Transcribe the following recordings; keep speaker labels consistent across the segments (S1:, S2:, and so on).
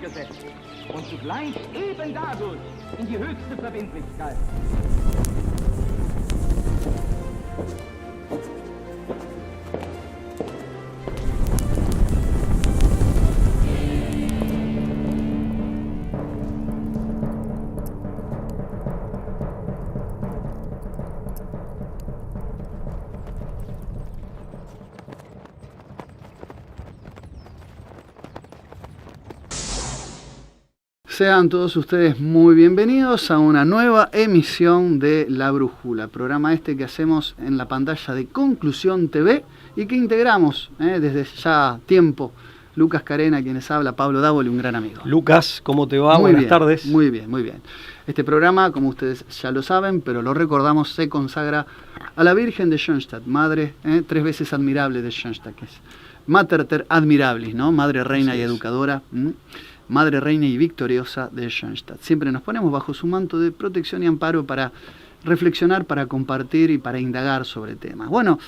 S1: durchgesetzt und zugleich eben dadurch in die höchste Verbindlichkeit.
S2: Sean todos ustedes muy bienvenidos a una nueva emisión de La Brújula, programa que hacemos en la pantalla de Conclusión TV y que integramos desde ya tiempo. Lucas Carena, quienes habla, Pablo Dávoli, un gran amigo.
S3: Lucas, ¿cómo te va? Buenas tardes.
S2: Muy bien, muy bien. Este programa, como ustedes ya lo saben, pero lo recordamos, se consagra a la Virgen de Schoenstatt, madre 3 veces admirable de Schoenstatt, que es Mater ter admirablis, ¿no? Madre, reina y educadora. Madre, reina y victoriosa de Schoenstatt. Siempre nos ponemos bajo su manto de protección y amparo para reflexionar, para compartir y para indagar sobre temas. Bueno,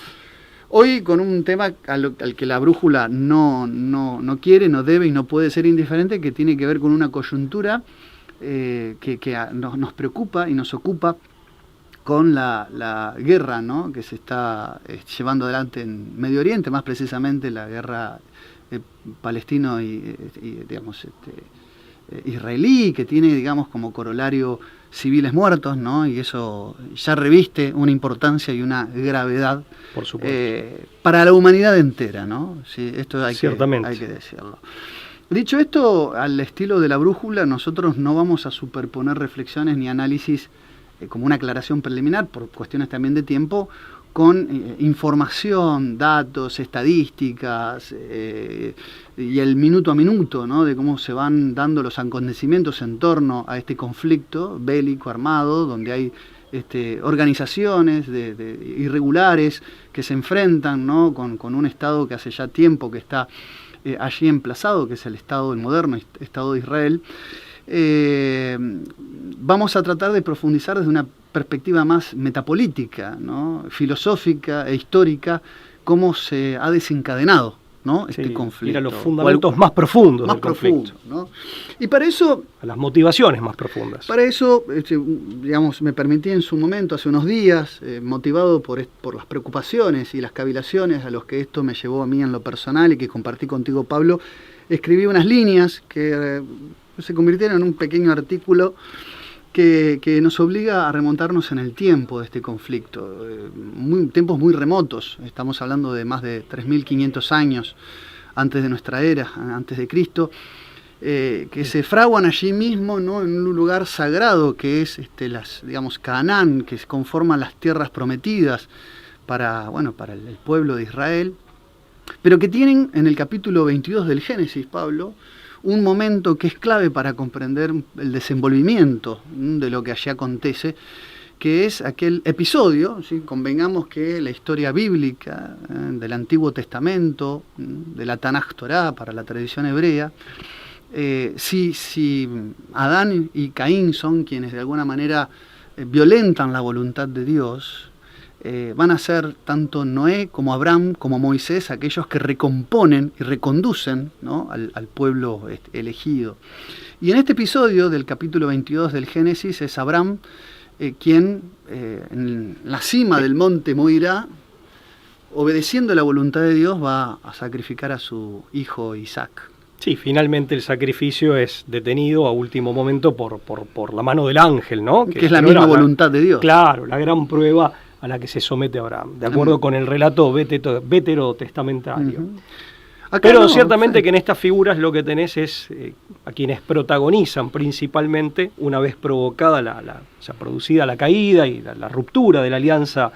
S2: hoy con un tema al que la brújula no quiere, no debe y no puede ser indiferente, que tiene que ver con una coyuntura que nos preocupa y nos ocupa con la guerra, ¿no?, que se está llevando adelante en Medio Oriente, más precisamente la guerra palestino y digamos israelí, que tiene, digamos, como corolario civiles muertos, ¿no? Y eso ya reviste una importancia y una gravedad,
S3: por supuesto,
S2: para la humanidad entera, ¿no? Sí, esto hay que decirlo. Dicho esto, al estilo de la brújula, nosotros no vamos a superponer reflexiones ni análisis como una aclaración preliminar, por cuestiones también de tiempo, con información, datos, estadísticas y el minuto a minuto, ¿no?, de cómo se van dando los acontecimientos en torno a este conflicto bélico armado, donde hay organizaciones irregulares que se enfrentan, ¿no?, con un Estado que hace ya tiempo que está allí emplazado, que es el moderno Estado de Israel. Vamos a tratar de profundizar desde una perspectiva más metapolítica, ¿no?, filosófica e histórica, cómo se ha desencadenado, ¿no?, este conflicto.
S3: Ir a los fundamentos más profundos del conflicto,
S2: ¿no? Y para eso,
S3: a las motivaciones más profundas.
S2: Para eso, digamos, me permití en su momento, hace unos días, motivado por las preocupaciones y las cavilaciones a los que esto me llevó a mí en lo personal y que compartí contigo, Pablo, escribí unas líneas que se convirtieron en un pequeño artículo que nos obliga a remontarnos en el tiempo de este conflicto, tiempos muy remotos. Estamos hablando de más de 3.500 años antes de nuestra era, antes de Cristo, que se fraguan allí mismo, ¿no?, en un lugar sagrado que es digamos, Canaán, que conforman las tierras prometidas para el pueblo de Israel, pero que tienen en el capítulo 22 del Génesis, Pablo, un momento que es clave para comprender el desenvolvimiento de lo que allí acontece, que es aquel episodio, ¿sí? Convengamos que la historia bíblica del Antiguo Testamento, de la Tanaj Torá para la tradición hebrea, si Adán y Caín son quienes de alguna manera violentan la voluntad de Dios, van a ser tanto Noé como Abraham como Moisés aquellos que recomponen y reconducen, ¿no?, al pueblo elegido. Y en este episodio del capítulo 22 del Génesis es Abraham quien en la cima del monte Moirá, obedeciendo la voluntad de Dios, va a sacrificar a su hijo Isaac.
S3: Sí, finalmente el sacrificio es detenido a último momento por la mano del ángel, ¿no?
S2: Que es la misma voluntad de Dios.
S3: Claro, la gran prueba a la que se somete Abraham, de acuerdo con el relato veterotestamentario. Uh-huh. Pero ciertamente que en estas figuras lo que tenés es a quienes protagonizan principalmente, una vez provocada producida la caída y la ruptura de la alianza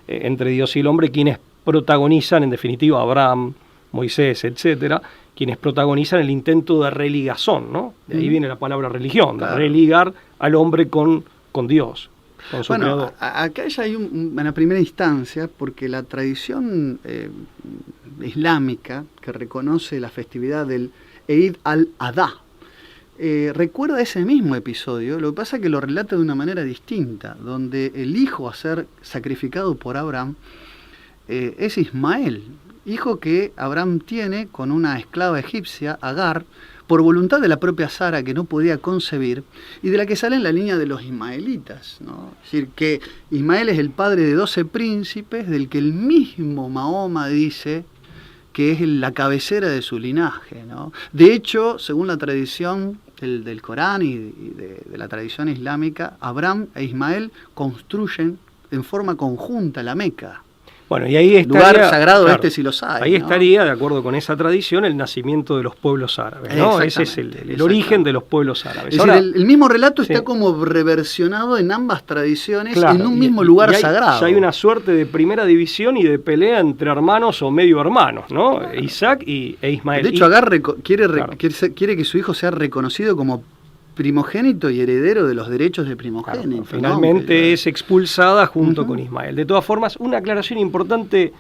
S3: entre Dios y el hombre, quienes protagonizan, en definitiva, Abraham, Moisés, etcétera, quienes protagonizan el intento de religazón, ¿no? De ahí viene la palabra religión, claro, de religar al hombre con Dios.
S2: Bueno, acá ya hay una primera instancia, porque la tradición islámica que reconoce la festividad del Eid al-Adha recuerda ese mismo episodio. Lo que pasa es que lo relata de una manera distinta, donde el hijo a ser sacrificado por Abraham es Ismael, hijo que Abraham tiene con una esclava egipcia, Agar, por voluntad de la propia Sara, que no podía concebir, y de la que sale en la línea de los ismaelitas, ¿no? Es decir, que Ismael es el padre de 12 príncipes, del que el mismo Mahoma dice que es la cabecera de su linaje, ¿no? De hecho, según la tradición del Corán y de la tradición islámica, Abraham e Ismael construyen en forma conjunta la Meca.
S3: Bueno, y ahí estaría,
S2: lugar sagrado, claro, si los hay.
S3: Ahí, ¿no?, estaría, de acuerdo con esa tradición, el nacimiento de los pueblos árabes, ¿no? Ese es el origen de los pueblos árabes.
S2: Es decir, el mismo relato está como reversionado en ambas tradiciones, claro, en un mismo lugar sagrado.
S3: Ya hay una suerte de primera división y de pelea entre hermanos o medio hermanos, ¿no? Claro. Isaac e Ismael.
S2: De hecho, Agar quiere que su hijo sea reconocido como primogénito y heredero de los derechos de primogénito.
S3: Claro, finalmente, ¿no?, es expulsada junto con Ismael. De todas formas, una aclaración importante,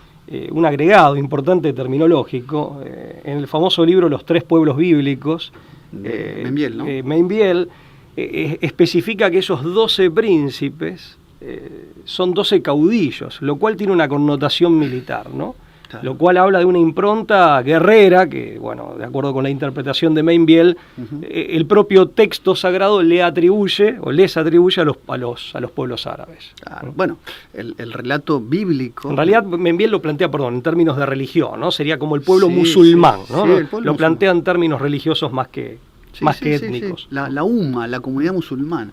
S3: un agregado importante terminológico, en el famoso libro Los Tres Pueblos Bíblicos,
S2: Membiel, ¿no?
S3: Membiel especifica que esos 12 príncipes son 12 caudillos, lo cual tiene una connotación militar, ¿no? Claro. Lo cual habla de una impronta guerrera que, bueno, de acuerdo con la interpretación de Membiel, el propio texto sagrado les atribuye a los pueblos árabes.
S2: Claro. Bueno, el relato bíblico...
S3: En realidad Membiel lo plantea, en términos de religión, ¿no? Sería como el pueblo musulmán, ¿no? Lo plantea en términos religiosos más que étnicos.
S2: La UMA, la comunidad musulmana.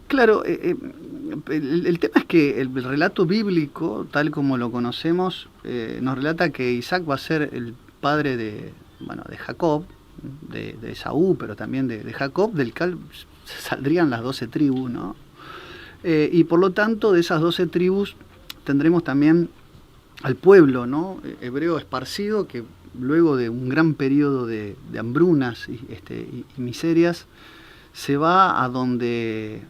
S2: Claro, el tema es que el relato bíblico, tal como lo conocemos, nos relata que Isaac va a ser el padre de Jacob, de Esaú, pero también de Jacob, del cual saldrían las 12 tribus, ¿no? Y por lo tanto, de esas 12 tribus tendremos también al pueblo, ¿no?, hebreo esparcido, que luego de un gran periodo de hambrunas y miserias, se va a donde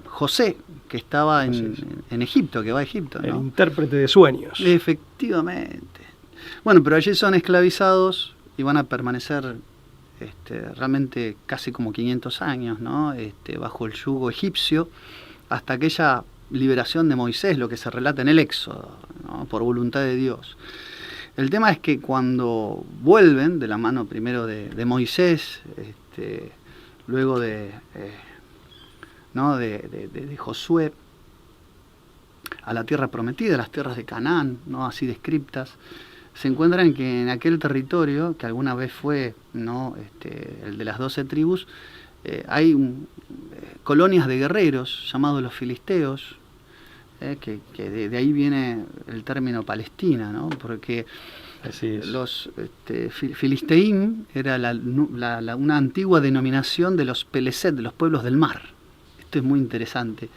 S2: José, que estaba en Egipto, que va a Egipto, ¿no?
S3: El intérprete de sueños.
S2: Efectivamente. Bueno, pero allí son esclavizados y van a permanecer realmente casi como 500 años, ¿no? Bajo el yugo egipcio, hasta aquella liberación de Moisés, lo que se relata en el Éxodo, ¿no?, por voluntad de Dios. El tema es que cuando vuelven, de la mano primero de Moisés, luego de Josué, a la tierra prometida, las tierras de Canaán, ¿no?, así descriptas, se encuentran que en aquel territorio, que alguna vez fue, ¿no?, el de las 12 tribus, hay colonias de guerreros llamados los filisteos, que de ahí viene el término Palestina, ¿no? Porque los filisteín era una antigua denominación de los Peleset, de los pueblos del mar. Esto es muy interesante,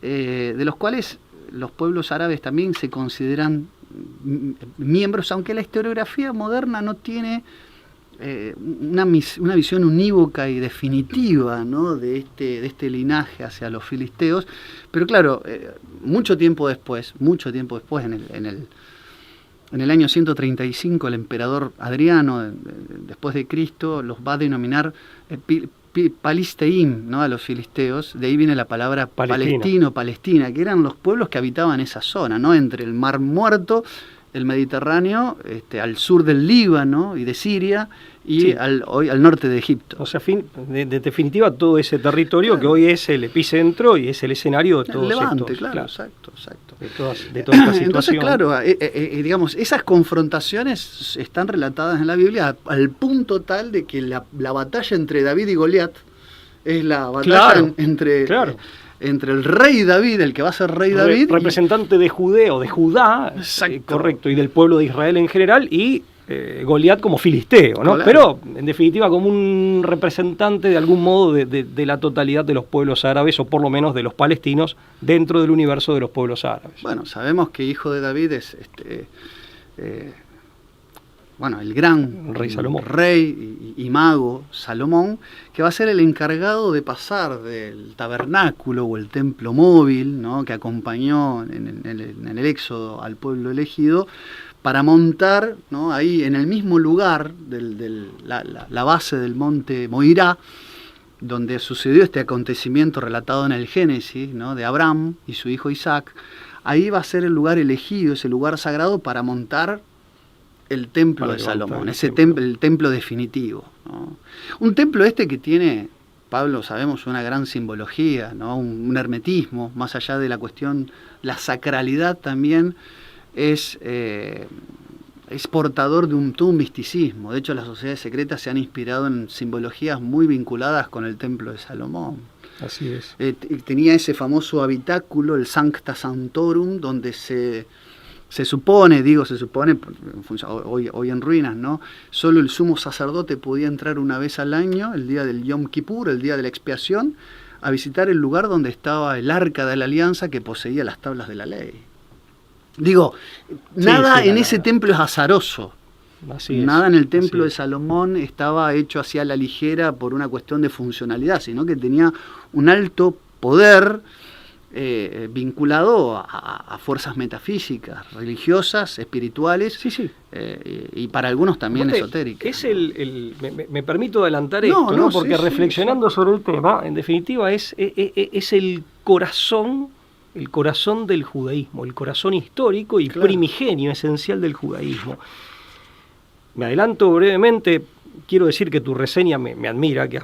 S2: de los cuales los pueblos árabes también se consideran miembros, aunque la historiografía moderna no tiene una visión unívoca y definitiva, ¿no?, de este linaje hacia los filisteos. Pero claro, mucho tiempo después, en el año 135, el emperador Adriano, después de Cristo, los va a denominar Palisteim, ¿no?, a los filisteos. De ahí viene la palabra Palestina, que eran los pueblos que habitaban esa zona, ¿no?, entre el Mar Muerto, el Mediterráneo, al sur del Líbano y de Siria, y hoy al norte de Egipto.
S3: O sea, de definitiva, todo ese territorio, claro, que hoy es el epicentro y es el escenario de todos
S2: Levante,
S3: estos.
S2: Claro, exacto. De
S3: toda esta situación.
S2: Entonces, claro, digamos, esas confrontaciones están relatadas en la Biblia al punto tal de que la batalla entre David y Goliat es la batalla entre el rey David, el que va a ser rey David,
S3: representante de Judá, correcto, y del pueblo de Israel en general, y Goliat como filisteo, ¿no? Claro. Pero en definitiva como un representante de algún modo de la totalidad de los pueblos árabes, o por lo menos de los palestinos, dentro del universo de los pueblos árabes.
S2: Bueno, sabemos que hijo de David es el gran
S3: rey Salomón,
S2: rey y mago Salomón, que va a ser el encargado de pasar del tabernáculo o el templo móvil, ¿no?, que acompañó en el éxodo al pueblo elegido, para montar, ¿no?, ahí en el mismo lugar, la base del monte Moirá, donde sucedió este acontecimiento relatado en el Génesis, ¿no?, de Abraham y su hijo Isaac. Ahí va a ser el lugar elegido, ese lugar sagrado, para montar el templo de Salomón, el templo definitivo, ¿no? Un templo que tiene, Pablo, sabemos, una gran simbología, ¿no? Un hermetismo, más allá de la cuestión, la sacralidad también es portador de todo un misticismo. De hecho, las sociedades secretas se han inspirado en simbologías muy vinculadas con el templo de Salomón.
S3: Así es.
S2: Tenía ese famoso habitáculo, el Sancta Sanctorum, donde se supone, hoy en ruinas, ¿no? Solo el sumo sacerdote podía entrar una vez al año, el día del Yom Kippur, el día de la expiación, a visitar el lugar donde estaba el Arca de la Alianza que poseía las tablas de la ley. Nada en ese templo es azaroso. Nada en el templo de Salomón estaba hecho hacia la ligera por una cuestión de funcionalidad, sino que tenía un alto poder vinculado a fuerzas metafísicas, religiosas, espirituales, y para algunos también esotéricas.
S3: Me permito adelantar esto, ¿no? Porque reflexionando sobre el tema, en definitiva es el corazón del judaísmo, el corazón histórico y primigenio, esencial del judaísmo. Me adelanto brevemente. Quiero decir que tu reseña me admira, que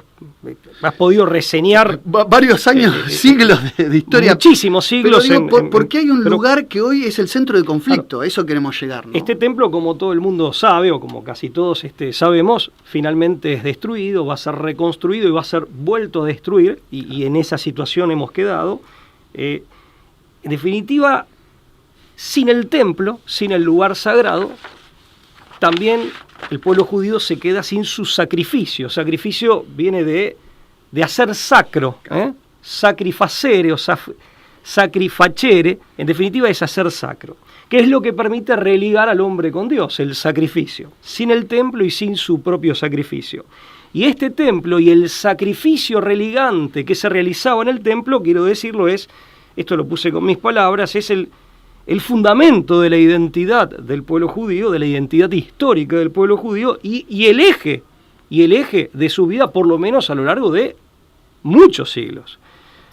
S3: has podido reseñar
S2: varios años, siglos de historia.
S3: Muchísimos siglos.
S2: Pero porque hay un lugar que hoy es el centro de conflicto, a eso queremos llegar, ¿no?
S3: Este templo, como todo el mundo sabe, o como casi todos sabemos, finalmente es destruido, va a ser reconstruido y va a ser vuelto a destruir, y en esa situación hemos quedado. En definitiva, sin el templo, sin el lugar sagrado, también el pueblo judío se queda sin su sacrificio. Sacrificio viene de hacer sacro, sacrificere o sacrifacere, en definitiva es hacer sacro, que es lo que permite religar al hombre con Dios, el sacrificio, sin el templo y sin su propio sacrificio. Y este templo y el sacrificio religante que se realizaba en el templo, quiero decirlo, esto lo puse con mis palabras, es el fundamento de la identidad del pueblo judío, de la identidad histórica del pueblo judío y el eje de su vida, por lo menos a lo largo de muchos siglos.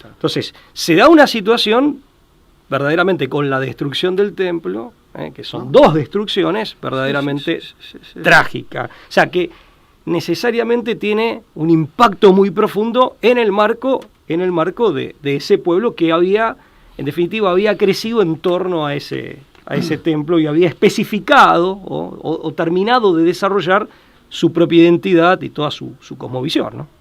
S3: Entonces, se da una situación verdaderamente con la destrucción del templo, que son dos destrucciones verdaderamente trágicas. O sea, que necesariamente tiene un impacto muy profundo en el marco de ese pueblo que en definitiva había crecido en torno a ese templo y había especificado o terminado de desarrollar su propia identidad y toda su cosmovisión, ¿no?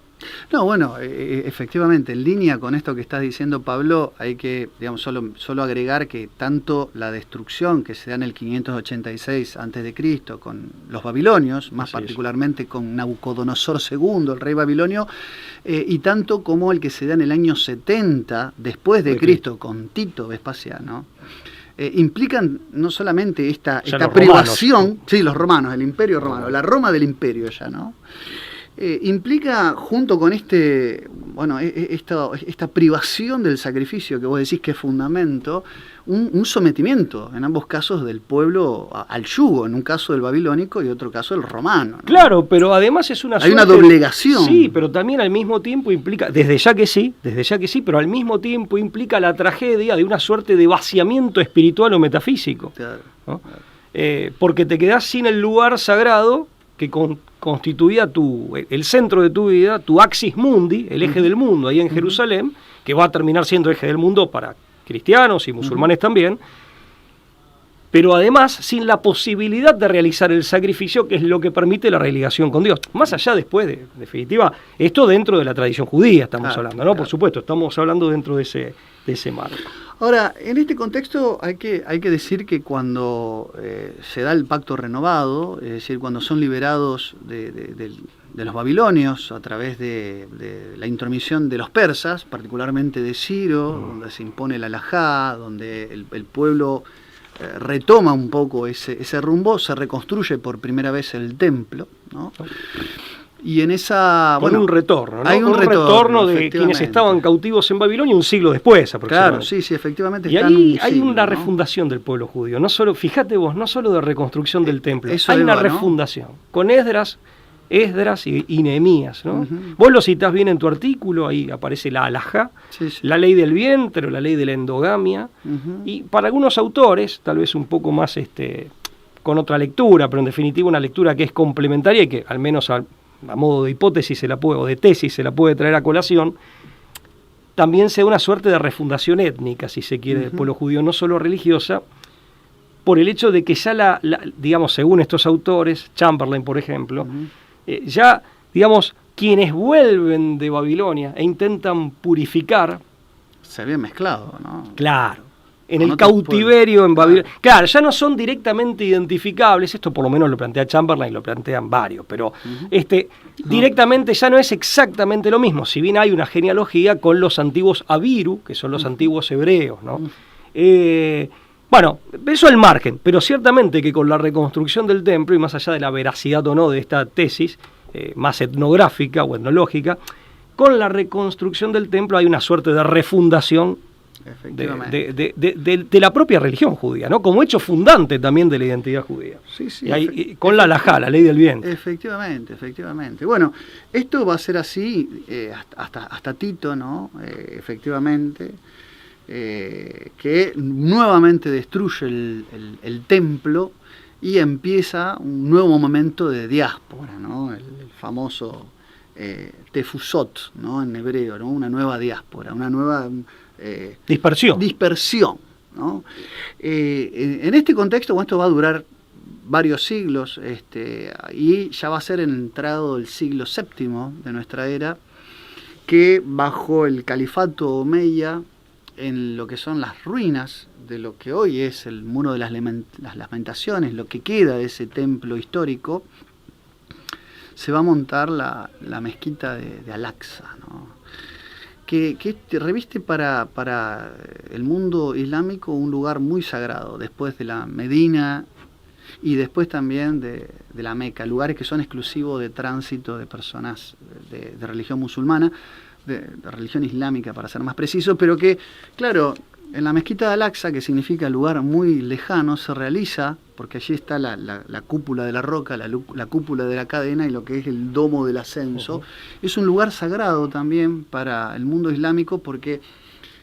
S2: No, bueno, efectivamente, en línea con esto que estás diciendo, Pablo, hay que, solo agregar que tanto la destrucción que se da en el 586 a.C. con los babilonios, más particularmente con Nabucodonosor II, el rey babilonio, y tanto como el que se da en el año 70 después de Cristo, con Tito Vespasiano, implican no solamente esta privación, los romanos, el imperio romano, la Roma del imperio ya, ¿no? Implica, junto con esta privación del sacrificio que vos decís que es fundamento, un sometimiento, en ambos casos, del pueblo al yugo, en un caso del babilónico y otro caso del romano, ¿no?
S3: Claro, pero además es una
S2: doblegación.
S3: Sí, pero también al mismo tiempo implica, desde ya que sí, pero al mismo tiempo implica la tragedia de una suerte de vaciamiento espiritual o metafísico. Claro, ¿no? Porque te quedás sin el lugar sagrado que constituía el centro de tu vida, tu axis mundi, el eje del mundo ahí en Jerusalén, que va a terminar siendo eje del mundo para cristianos y musulmanes también, pero además sin la posibilidad de realizar el sacrificio, que es lo que permite la religación con Dios. Más allá después, en definitiva, esto dentro de la tradición judía estamos hablando, ¿no? Claro. Por supuesto, estamos hablando dentro de ese marco.
S2: Ahora, en este contexto hay que decir que cuando se da el pacto renovado, es decir, cuando son liberados de los babilonios a través de la intromisión de los persas, particularmente de Ciro, donde se impone la halajá, donde el pueblo retoma un poco ese rumbo, se reconstruye por primera vez el templo, ¿no? Y en esa...
S3: Con un retorno, ¿no?
S2: Hay un retorno
S3: de quienes estaban cautivos en Babilonia un siglo después, aproximadamente.
S2: Claro, sí, efectivamente.
S3: Y ahí hay una refundación del pueblo judío. No solo, fíjate vos, no solo de reconstrucción del templo, hay una refundación. Con Esdras y Nehemías, ¿no? Vos lo citás bien en tu artículo, ahí aparece la halajá, la ley del vientre o la ley de la endogamia, y para algunos autores, tal vez un poco más con otra lectura, pero en definitiva una lectura que es complementaria y que al menos a modo de hipótesis o de tesis se la puede traer a colación, también se da una suerte de refundación étnica, si se quiere, del pueblo judío, no solo religiosa, por el hecho de que ya digamos, según estos autores, Chamberlain, por ejemplo, ya, digamos, quienes vuelven de Babilonia e intentan purificar...
S2: Se habían mezclado, ¿no?
S3: Claro. En el cautiverio en Babilonia. Claro, ya no son directamente identificables, esto por lo menos lo plantea Chamberlain y lo plantean varios, pero directamente ya no es exactamente lo mismo, si bien hay una genealogía con los antiguos Abiru, que son los antiguos hebreos, ¿no? Bueno, eso al margen, pero ciertamente que con la reconstrucción del templo, y más allá de la veracidad o no de esta tesis, más etnográfica o etnológica, con la reconstrucción del templo hay una suerte de refundación de la propia religión judía, ¿no? Como hecho fundante también de la identidad judía.
S2: Sí, sí,
S3: con la halajá, la ley del viento.
S2: Efectivamente. Bueno, esto va a ser así hasta Tito, ¿no? Efectivamente, que nuevamente destruye el templo y empieza un nuevo momento de diáspora, ¿no? El famoso tefusot, ¿no? En hebreo, ¿no? Una nueva diáspora, una nueva... dispersión, ¿no? En este contexto, esto va a durar varios siglos, y ya va a ser entrado el siglo VII de nuestra era, que bajo el califato omeya, en lo que son las ruinas de lo que hoy es el muro de las lamentaciones, lo que queda de ese templo histórico, se va a montar la mezquita de Al-Aqsa, ¿no? Que reviste para el mundo islámico un lugar muy sagrado, después de la Medina y después también de la Meca, lugares que son exclusivos de tránsito de personas de religión musulmana, de religión islámica para ser más preciso, pero que, claro, en la mezquita de Al-Aqsa, que significa lugar muy lejano, se realiza, porque allí está la cúpula de la roca, la cúpula de la cadena y lo que es el domo del ascenso. Es un lugar sagrado también para el mundo islámico porque,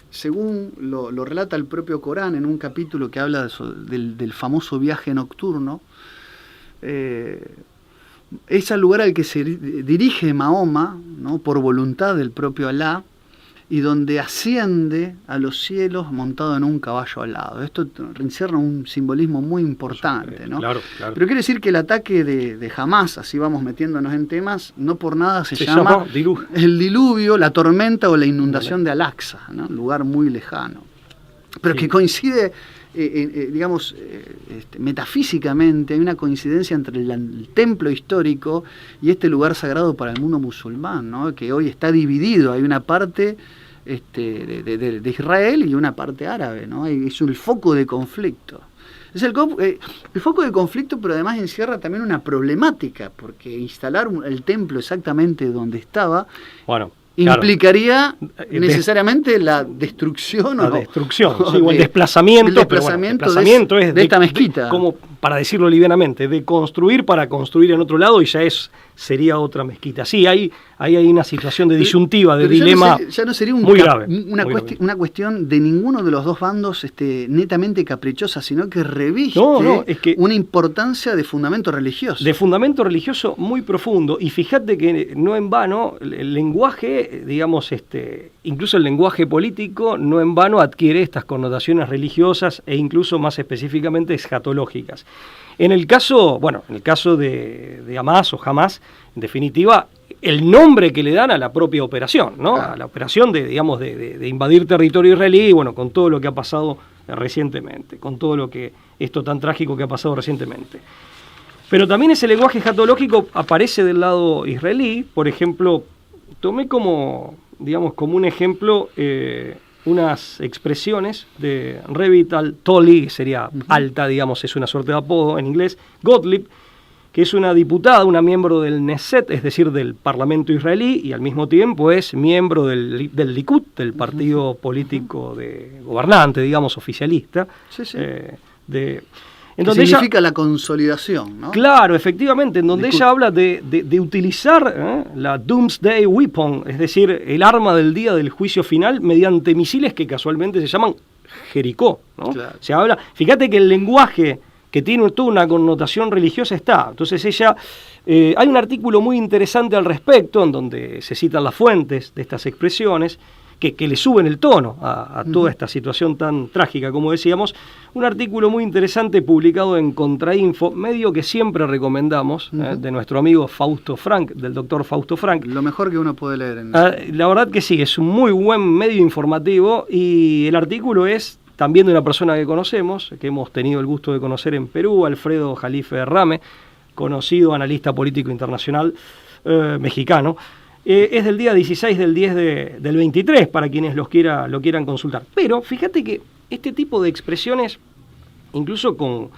S2: según lo relata el propio Corán en un capítulo que habla del famoso viaje nocturno, es el lugar al que se dirige Mahoma, ¿no? Por voluntad del propio Alá, y donde asciende a los cielos montado en un caballo alado. Esto encierra un simbolismo muy importante, ¿no?
S3: Claro.
S2: Pero quiere decir que el ataque de Hamás, así vamos metiéndonos en temas, no por nada se llama el diluvio, la tormenta o la inundación de Al-Aqsa, ¿no? Un lugar muy lejano. Pero que coincide, digamos, metafísicamente, hay una coincidencia entre el templo histórico y este lugar sagrado para el mundo musulmán, ¿no? Que hoy está dividido, hay una parte de Israel y una parte árabe, ¿no? Es el foco de conflicto. Es el foco de conflicto, pero además encierra también una problemática, porque instalar el templo exactamente donde estaba, implicaría necesariamente la destrucción o
S3: el desplazamiento
S2: de esta mezquita.
S3: Como para decirlo livianamente, de construir para construir en otro lado y ya sería otra mezquita. Sí, hay una situación de disyuntiva, de dilema
S2: ya no sería
S3: muy grave.
S2: Una cuestión de ninguno de los dos bandos netamente caprichosa, sino que reviste una importancia de fundamento religioso.
S3: De fundamento religioso muy profundo. Y fíjate que no en vano el lenguaje, digamos, incluso el lenguaje político, no en vano adquiere estas connotaciones religiosas e incluso más específicamente escatológicas. En el caso de Hamas o Hamas, en definitiva, el nombre que le dan a la propia operación, ¿no? A la operación de invadir territorio israelí, y bueno, con todo lo que ha pasado recientemente, con todo esto tan trágico que ha pasado recientemente. Pero también ese lenguaje escatológico aparece del lado israelí. Por ejemplo, tomé como un ejemplo unas expresiones de Revit al-Toli, que sería alta, es una suerte de apodo en inglés, Gottlieb, que es una diputada, una miembro del Knesset, es decir, del Parlamento israelí, y al mismo tiempo es miembro del Likud, del partido político gobernante, oficialista.
S2: Sí.
S3: En donde
S2: significa la consolidación, ¿no?
S3: Claro, efectivamente, en donde ella habla de utilizar la Doomsday Weapon, es decir, el arma del día del juicio final, mediante misiles que casualmente se llaman Jericó, ¿no? Claro. Se habla, fíjate que el lenguaje que tiene toda una connotación religiosa, está. Entonces ella, hay un artículo muy interesante al respecto, en donde se citan las fuentes de estas expresiones, que le suben el tono a toda esta situación tan trágica, como decíamos. Un artículo muy interesante publicado en Contrainfo, medio que siempre recomendamos, de nuestro amigo Fausto Frank, del doctor Fausto Frank.
S2: Lo mejor que uno puede leer.
S3: La verdad que sí, es un muy buen medio informativo, y el artículo es también de una persona que conocemos, que hemos tenido el gusto de conocer en Perú, Alfredo Jalife Rame, conocido analista político internacional mexicano. Es del día 16 del 10 del 23, para quienes lo quieran consultar. Pero fíjate que este tipo de expresiones, incluso con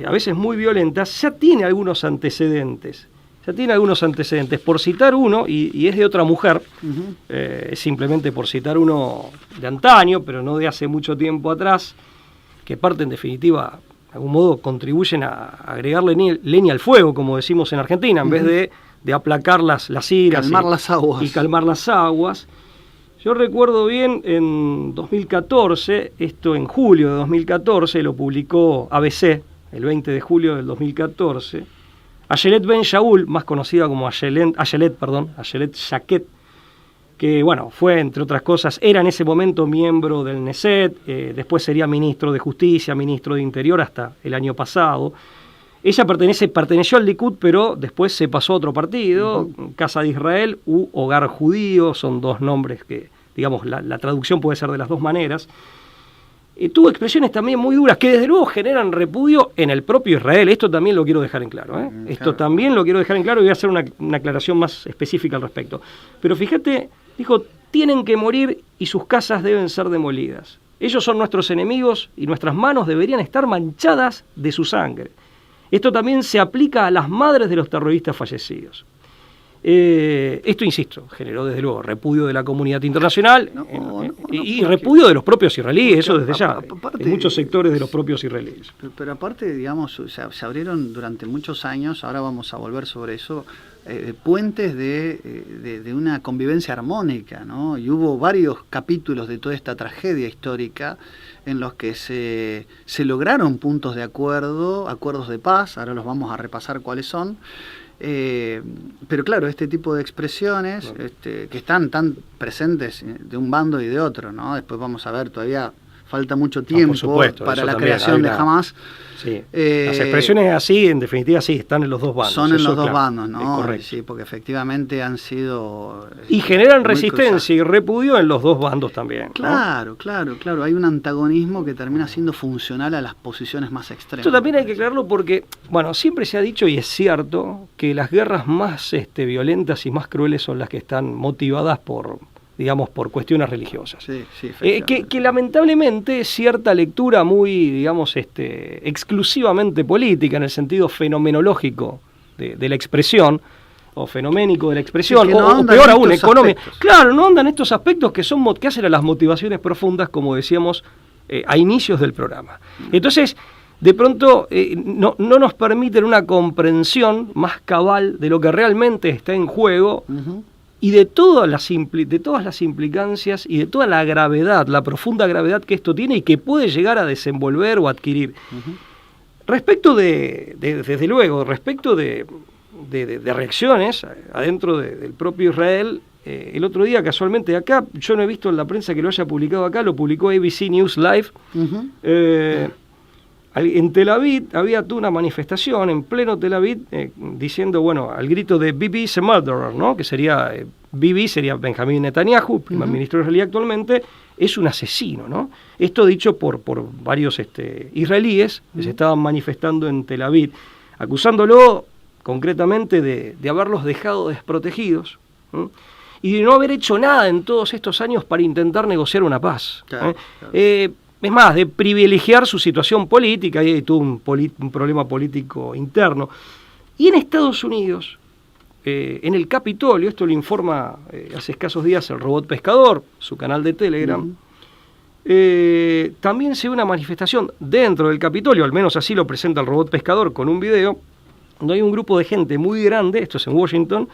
S3: a veces muy violentas, ya tiene algunos antecedentes. Por citar uno, y es de otra mujer, simplemente por citar uno de antaño, pero no de hace mucho tiempo atrás, que parte en definitiva, de algún modo, contribuyen a agregarle leña al fuego, como decimos en Argentina, en vez de aplacar las iras y calmar las aguas. Yo recuerdo bien en 2014, esto en julio de 2014, lo publicó ABC, el 20 de julio del 2014, Ayelet Ben Shaul, más conocida como Ayelet Shaked, que bueno, fue entre otras cosas, era en ese momento miembro del Knesset, después sería ministro de Justicia, ministro de Interior hasta el año pasado. Ella perteneció al Likud, pero después se pasó a otro partido, Casa de Israel u Hogar Judío, son dos nombres que, digamos, la traducción puede ser de las dos maneras. Tuvo expresiones también muy duras, que desde luego generan repudio en el propio Israel. Esto también lo quiero dejar en claro, Esto también lo quiero dejar en claro, y voy a hacer una aclaración más específica al respecto. Pero fíjate, dijo, tienen que morir y sus casas deben ser demolidas. Ellos son nuestros enemigos y nuestras manos deberían estar manchadas de su sangre. Esto también se aplica a las madres de los terroristas fallecidos. Esto, insisto, generó desde luego repudio de la comunidad internacional y repudio de los propios israelíes, eso desde ya, en muchos sectores de los propios israelíes.
S2: Pero aparte, digamos, se abrieron durante muchos años, ahora vamos a volver sobre eso, puentes de una convivencia armónica, ¿no? Y hubo varios capítulos de toda esta tragedia histórica en los que se lograron puntos de acuerdo, acuerdos de paz, ahora los vamos a repasar cuáles son. Pero claro, este tipo de expresiones que están tan presentes de un bando y de otro, ¿no? Después vamos a ver, todavía falta mucho tiempo para la creación de Hamas.
S3: Sí. Las expresiones así, en definitiva, sí, están en los dos bandos.
S2: Son en los dos bandos, ¿no?
S3: Correcto.
S2: Sí, porque efectivamente han sido...
S3: Y generan resistencia y repudio en los dos bandos también, ¿no?
S2: Claro. Hay un antagonismo que termina siendo funcional a las posiciones más extremas.
S3: Esto también hay que aclararlo porque, bueno, siempre se ha dicho, y es cierto, que las guerras más violentas y más crueles son las que están motivadas por cuestiones religiosas.
S2: Sí,
S3: que lamentablemente cierta lectura muy, digamos, exclusivamente política, en el sentido fenomenológico de la expresión, o fenoménico de la expresión, o peor aún, económico. Claro, no andan estos aspectos que hacen a las motivaciones profundas, como decíamos a inicios del programa. Entonces, de pronto, no nos permiten una comprensión más cabal de lo que realmente está en juego, y de todas las implicancias y de toda la gravedad, la profunda gravedad que esto tiene y que puede llegar a desenvolver o adquirir. Respecto desde luego, respecto de reacciones adentro del propio Israel, el otro día casualmente acá, yo no he visto en la prensa que lo haya publicado acá, lo publicó ABC News Live, en Tel Aviv había toda una manifestación en pleno Tel Aviv diciendo, bueno, al grito de Bibi is a murderer, ¿no? Que sería, Bibi sería Benjamín Netanyahu, primer ministro israelí actualmente, es un asesino, ¿no? Esto dicho por varios israelíes que se estaban manifestando en Tel Aviv, acusándolo concretamente de haberlos dejado desprotegidos, ¿no? Y de no haber hecho nada en todos estos años para intentar negociar una paz. Claro. Es más, de privilegiar su situación política, y tuvo un problema político interno. Y en Estados Unidos, en el Capitolio, esto lo informa hace escasos días el Robot Pescador, su canal de Telegram, también se ve una manifestación dentro del Capitolio, al menos así lo presenta el Robot Pescador con un video, donde hay un grupo de gente muy grande, esto es en Washington,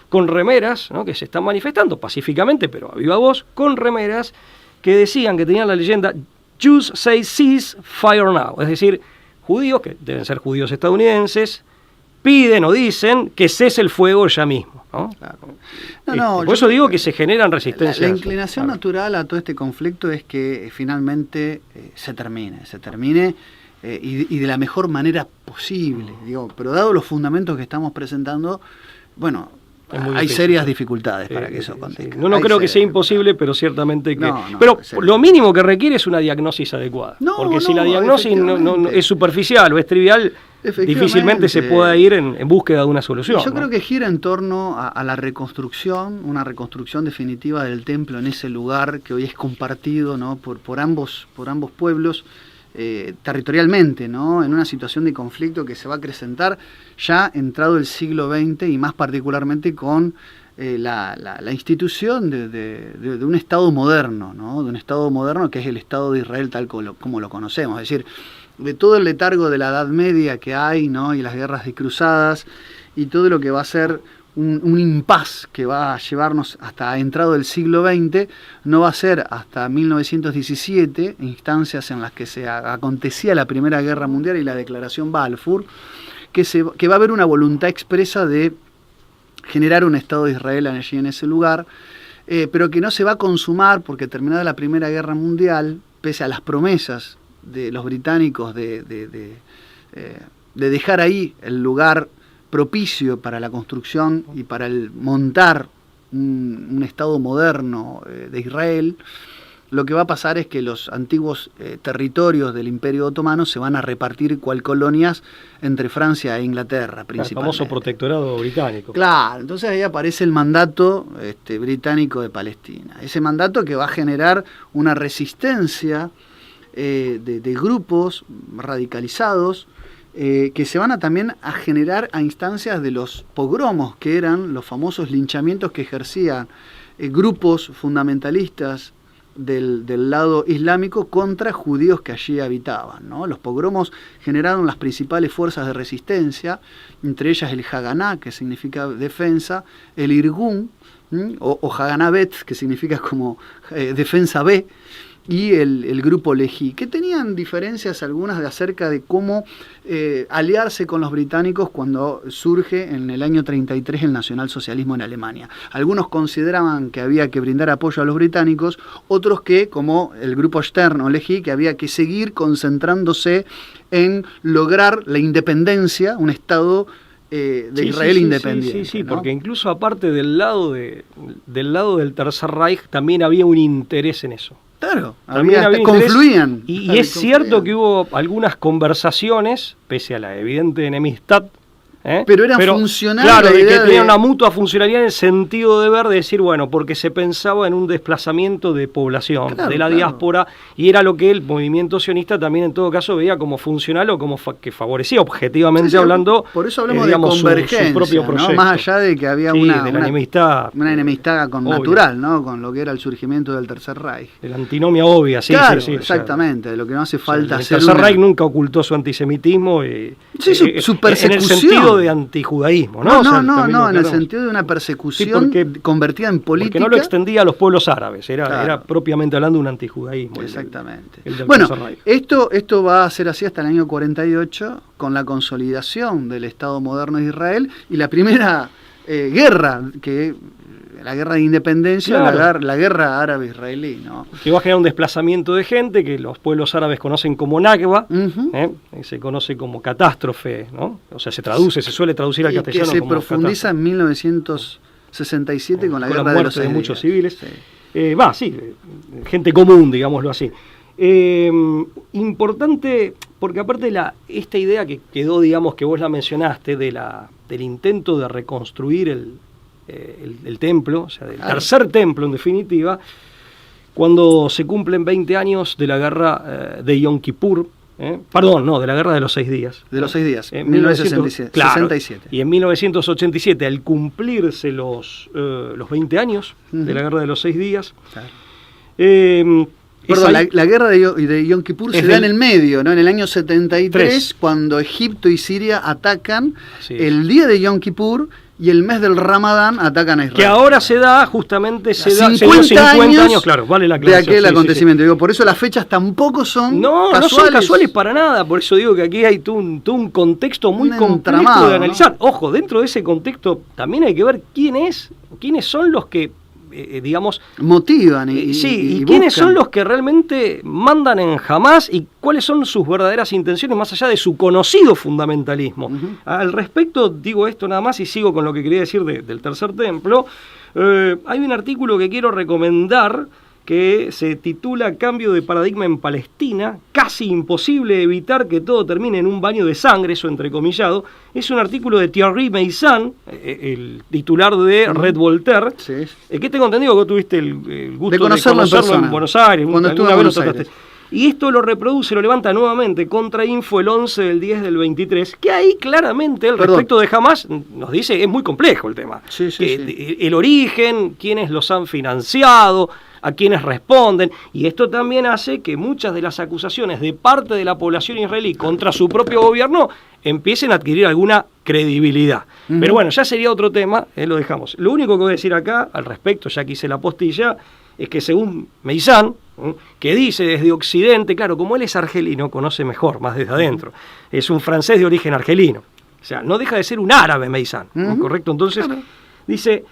S3: con remeras, ¿no? Que se están manifestando pacíficamente, pero a viva voz, con remeras que decían, que tenían la leyenda Jews say cease fire now, es decir, judíos, que deben ser judíos estadounidenses, piden o dicen que cese el fuego ya mismo, ¿no?
S2: Claro.
S3: Por eso digo que se generan resistencias.
S2: La inclinación natural a todo este conflicto es que finalmente se termine y de la mejor manera posible, digo, pero dado los fundamentos que estamos presentando, bueno, hay serias dificultades para que eso acontezca.
S3: No creo que sea imposible, pero ciertamente que... pero lo mínimo que requiere es una diagnóstico adecuada. Porque si la diagnóstico no es superficial o es trivial, difícilmente se pueda ir en búsqueda de una solución.
S2: Yo creo que gira en torno a la reconstrucción, una reconstrucción definitiva del templo en ese lugar que hoy es compartido, ¿no? por ambos pueblos, territorialmente, ¿no? En una situación de conflicto que se va a acrecentar ya entrado el siglo XX y más particularmente con la institución de un Estado moderno, ¿no? De un Estado moderno que es el Estado de Israel tal como lo conocemos, es decir, de todo el letargo de la Edad Media que hay, ¿no? Y las guerras de cruzadas y todo lo que va a ser un impas que va a llevarnos hasta entrado del siglo XX, no va a ser hasta 1917, instancias en las que se acontecía la Primera Guerra Mundial y la Declaración Balfour, que va a haber una voluntad expresa de generar un Estado de Israel allí en ese lugar, pero que no se va a consumar porque terminada la Primera Guerra Mundial, pese a las promesas de los británicos de dejar ahí el lugar propicio para la construcción y para el montar un Estado moderno de Israel, lo que va a pasar es que los antiguos territorios del Imperio Otomano se van a repartir cual colonias entre Francia e Inglaterra, principalmente. El
S3: famoso protectorado británico.
S2: Claro, entonces ahí aparece el mandato británico de Palestina. Ese mandato que va a generar una resistencia de grupos radicalizados, que se van también a generar a instancias de los pogromos, que eran los famosos linchamientos que ejercían grupos fundamentalistas del lado islámico contra judíos que allí habitaban, ¿no? Los pogromos generaron las principales fuerzas de resistencia, entre ellas el Haganá, que significa defensa, el Irgun, o Haganá Bet, que significa como defensa B, y el grupo Lehi, que tenían diferencias algunas acerca de cómo aliarse con los británicos cuando surge en el año 33 el nacionalsocialismo en Alemania. Algunos consideraban que había que brindar apoyo a los británicos, otros que, como el grupo Stern o Lehi, que había que seguir concentrándose en lograr la independencia, un Estado de Israel independiente.
S3: Sí,
S2: ¿no?
S3: Porque incluso aparte del lado del Tercer Reich también había un interés en eso.
S2: Claro,
S3: confluían. Y es cierto que hubo algunas conversaciones, pese a la evidente enemistad,
S2: pero eran funcionales.
S3: Claro, que tenían una mutua funcionalidad en el sentido de ver, de decir, bueno, porque se pensaba en un desplazamiento de población, de la diáspora, y era lo que el movimiento sionista también en todo caso veía como funcional o como que favorecía objetivamente hablando.
S2: Por eso hablamos de convergencia,
S3: su propio proyecto.
S2: ¿no? Más allá de que había una
S3: enemistad
S2: natural, ¿no? Con lo que era el surgimiento del Tercer Reich.
S3: De la antinomia obvia,
S2: claro, exactamente, de lo que no hace falta hacer.
S3: El Tercer Reich nunca ocultó su antisemitismo y
S2: su persecución.
S3: En el sentido de antijudaísmo, ¿no?
S2: No, en el sentido de una persecución convertida en política.
S3: Porque no lo extendía a los pueblos árabes, era propiamente hablando un antijudaísmo.
S2: Exactamente. Bueno, esto va a ser así hasta el año 48, con la consolidación del Estado moderno de Israel y la primera guerra la guerra de independencia, la guerra árabe-israelí, ¿no?
S3: Que va a generar un desplazamiento de gente que los pueblos árabes conocen como Nakba, se conoce como catástrofe, ¿no? O sea, se suele traducir al castellano
S2: que se
S3: como
S2: profundiza en 1967 con la guerra
S3: muerte
S2: de los 6 días.
S3: Muchos civiles. Gente común, digámoslo así. Importante, porque aparte esta idea que quedó, digamos, que vos la mencionaste, del intento de reconstruir el templo, o sea, del tercer templo en definitiva, cuando se cumplen 20 años de la guerra de Yom Kippur, de la guerra de los 6 días.
S2: De los 6 días, en 1967.
S3: Claro, y en 1987, al cumplirse los 20 años de la guerra de los 6 días,
S2: la guerra de Yom Kippur se da en el medio, ¿no? En el año 73, cuando Egipto y Siria atacan el día de Yom Kippur, y el mes del Ramadán atacan a Israel.
S3: Que ahora se da, justamente, se dio
S2: 50
S3: años, claro, vale la aclaración.
S2: De aquel acontecimiento. Digo, por eso las fechas tampoco son
S3: casuales. No son casuales para nada, por eso digo que aquí hay todo un contexto muy complejo de analizar. ¿No? Ojo, dentro de ese contexto también hay que ver quiénes son los que digamos,
S2: motivan y
S3: quiénes son los que realmente mandan en Hamás y cuáles son sus verdaderas intenciones más allá de su conocido fundamentalismo. Uh-huh. Al respecto digo esto nada más y sigo con lo que quería decir del Tercer Templo. Hay un artículo que quiero recomendar que se titula Cambio de paradigma en Palestina, casi imposible evitar que todo termine en un baño de sangre, eso entrecomillado. Es un artículo de Thierry Meyssan, el titular de Red Voltaire, sí. Que tengo entendido que tuviste el gusto de conocerlo en Buenos Aires.
S2: Cuando estuve en Buenos Aires.
S3: Y esto lo reproduce, lo levanta nuevamente contra Info el 11 del 10 del 23, que ahí claramente respecto de Hamás nos dice, es muy complejo el tema.
S2: Sí.
S3: El origen, quiénes los han financiado, a quienes responden, y esto también hace que muchas de las acusaciones de parte de la población israelí contra su propio gobierno empiecen a adquirir alguna credibilidad. Uh-huh. Pero bueno, ya sería otro tema, lo dejamos. Lo único que voy a decir acá al respecto, ya que hice la postilla, es que según Meyssan, que dice desde Occidente, claro, como él es argelino, conoce mejor, más desde adentro, es un francés de origen argelino, o sea, no deja de ser un árabe Meyssan, uh-huh. ¿Correcto? Entonces, dice,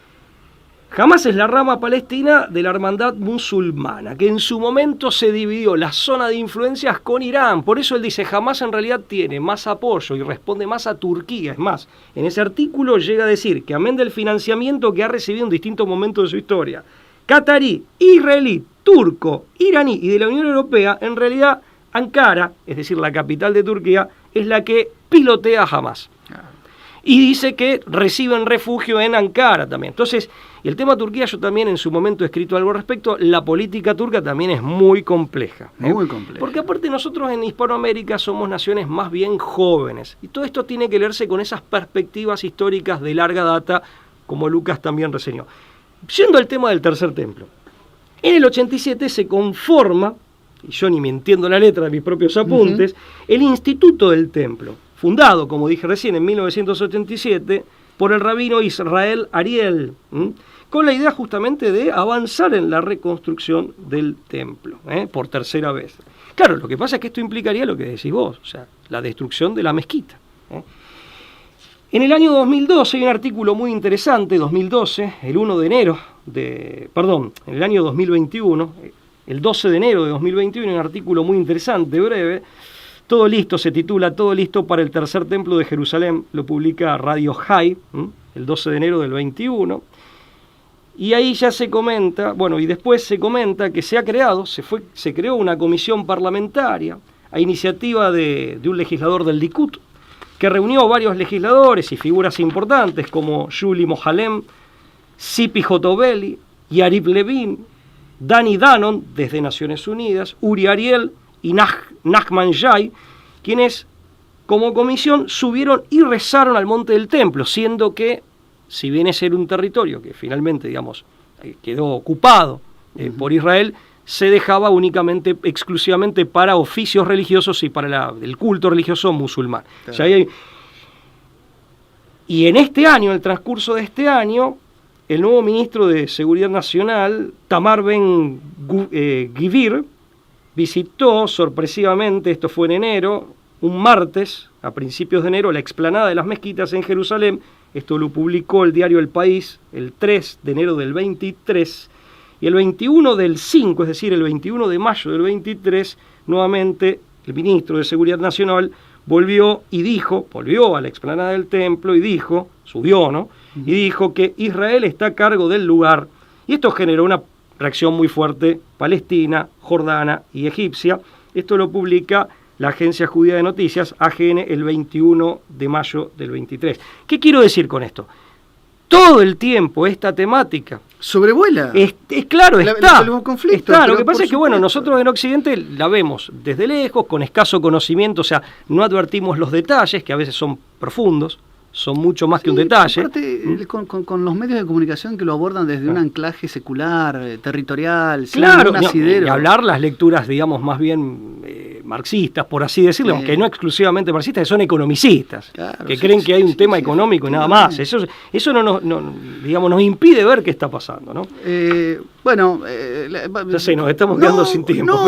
S3: Hamás es la rama palestina de la hermandad musulmana, que en su momento se dividió la zona de influencias con Irán. Por eso él dice, Hamás en realidad tiene más apoyo y responde más a Turquía. Es más, en ese artículo llega a decir que amén del financiamiento que ha recibido en distintos momentos de su historia, catarí, israelí, turco, iraní y de la Unión Europea, en realidad Ankara, es decir, la capital de Turquía, es la que pilotea a Hamás. Y dice que reciben refugio en Ankara también. Entonces, el tema Turquía, yo también en su momento he escrito algo al respecto, la política turca también es muy compleja.
S2: Muy compleja.
S3: Porque aparte nosotros en Hispanoamérica somos naciones más bien jóvenes. Y todo esto tiene que leerse con esas perspectivas históricas de larga data, como Lucas también reseñó. Yendo al tema del Tercer Templo. En el 87 se conforma, y yo ni me entiendo la letra de mis propios apuntes, el Instituto del Templo, fundado, como dije recién, en 1987, por el rabino Israel Ariel, con la idea justamente de avanzar en la reconstrucción del templo, por tercera vez. Claro, lo que pasa es que esto implicaría lo que decís vos, o sea, la destrucción de la mezquita. En el año 2012 hay un artículo muy interesante, 2012, el 1 de enero, en el año 2021, el 12 de enero de 2021, un artículo muy interesante, breve. Todo listo, se titula Todo listo para el Tercer Templo de Jerusalén, lo publica Radio High, el 12 de enero del 21, y ahí ya se comenta, y después se comenta que se creó una comisión parlamentaria a iniciativa de un legislador del Likud, que reunió varios legisladores y figuras importantes como Yuli Mohalem, Tzipi Hotovely, Yariv Levin, Dani Danon, desde Naciones Unidas, Uri Ariel y Nachman Yai, quienes como comisión subieron y rezaron al monte del templo, siendo que, si bien ese era un territorio que finalmente, quedó ocupado por Israel, se dejaba exclusivamente para oficios religiosos y para el culto religioso musulmán. Claro. O sea, y en este año, en el transcurso de este año, el nuevo ministro de Seguridad Nacional, Tamar Ben-Gvir, visitó sorpresivamente, esto fue en enero, un martes, a principios de enero, la explanada de las mezquitas en Jerusalén. Esto lo publicó el diario El País el 3 de enero del 23. Y el 21 del 5, es decir, el 21 de mayo del 23, nuevamente el ministro de Seguridad Nacional volvió a la explanada del templo y dijo, subió, ¿no? Y dijo que Israel está a cargo del lugar. Y esto generó una reacción muy fuerte palestina, jordana y egipcia. Esto lo publica la agencia judía de noticias, AGN, el 21 de mayo del 23. ¿Qué quiero decir con esto? Todo el tiempo esta temática
S2: sobrevuela.
S3: Claro, está.
S2: Conflicto,
S3: lo que pasa es que, nosotros en Occidente la vemos desde lejos, con escaso conocimiento, o sea, no advertimos los detalles, que a veces son profundos, son mucho más que un detalle.
S2: Aparte, con los medios de comunicación que lo abordan desde un anclaje secular, territorial,
S3: claro, sin ningún asidero. Y hablar las lecturas, más bien marxistas, por así decirlo, aunque no exclusivamente marxistas, que son economicistas,
S2: claro,
S3: que creen que hay un tema económico y nada más. Eso digamos, nos impide ver qué está pasando, ¿no? Ya sé, nos estamos quedando sin tiempo.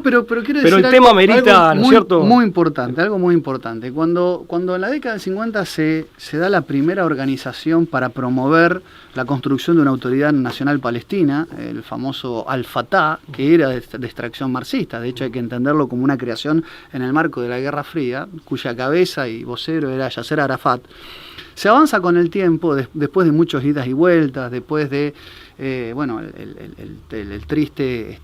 S2: Pero quiero decir
S3: pero el tema amerita, ¿no es cierto?
S2: Muy importante, algo muy importante. Cuando en la década del 50 se da la primera organización para promover la construcción de una autoridad nacional palestina, el famoso Al-Fatah, que era de extracción marxista, de hecho hay que entenderlo como una creación en el marco de la Guerra Fría, cuya cabeza y vocero era Yasser Arafat. Se avanza con el tiempo, después de muchos idas y vueltas, después de el triste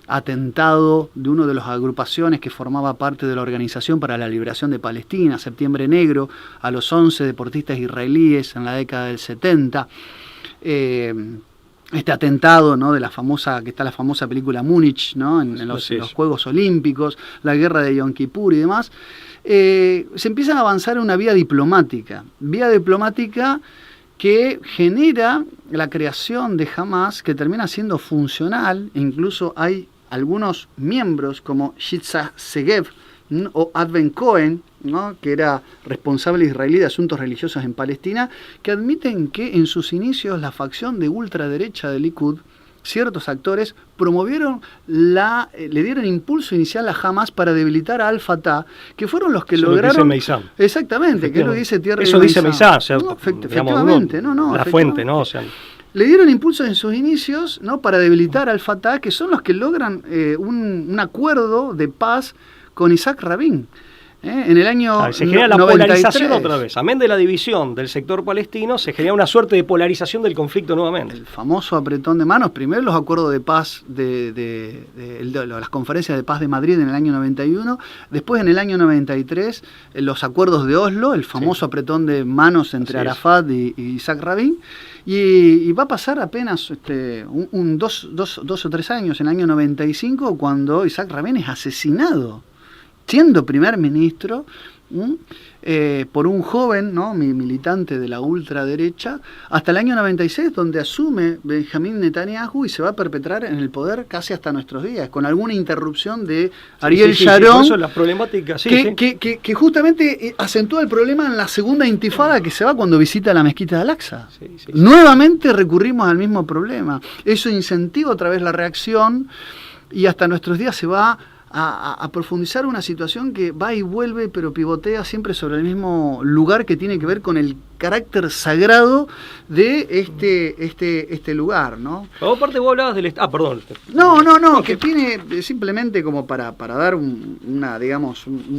S2: atentado de una de las agrupaciones que formaba parte de la Organización para la Liberación de Palestina, Septiembre Negro, a los 11 deportistas israelíes en la década del 70. Este atentado, ¿no?, de la famosa película Múnich, ¿no?, en los Juegos Olímpicos, la guerra de Yom Kippur y demás, se empieza a avanzar en una vía diplomática que genera la creación de Hamas, que termina siendo funcional. Incluso hay algunos miembros como Yitzhak Segev o Adven Cohen, ¿no?, que era responsable israelí de asuntos religiosos en Palestina, que admiten que en sus inicios la facción de ultraderecha del Likud, ciertos actores promovieron le dieron impulso inicial a Hamas para debilitar a Al-Fatah, que fueron los que lograron... Exactamente, que es lo que dice Thierry
S3: Eso dice Meizán,
S2: efectivamente,
S3: la fuente, ¿no? O sea,
S2: le dieron impulso en sus inicios, ¿no?, para debilitar a Al-Fatah, que son los que logran un acuerdo de paz con Isaac Rabin. En el año
S3: se genera la
S2: 93.
S3: Polarización otra vez. Amén de la división del sector palestino, se genera una suerte de polarización del conflicto nuevamente.
S2: El famoso apretón de manos, primero los acuerdos de paz de las conferencias de paz de Madrid en el año 91, después en el año 93 los acuerdos de Oslo, el famoso apretón de manos entre Arafat y Isaac Rabin, y va a pasar apenas 2 o 3 años, en el año 95, cuando Isaac Rabin es asesinado, siendo primer ministro, por un joven, ¿no?, militante de la ultraderecha, hasta el año 96, donde asume Benjamín Netanyahu y se va a perpetrar en el poder casi hasta nuestros días, con alguna interrupción de Ariel Sharon,
S3: por eso las problemáticas,
S2: que justamente acentúa el problema en la segunda intifada, que se va cuando visita la mezquita de Al-Aqsa. Nuevamente recurrimos al mismo problema. Eso incentiva otra vez la reacción, y hasta nuestros días se va a profundizar una situación que va y vuelve, pero pivotea siempre sobre el mismo lugar, que tiene que ver con el carácter sagrado de este lugar, ¿no?
S3: Aparte vos hablabas del... perdón.
S2: No, que tiene simplemente como para dar un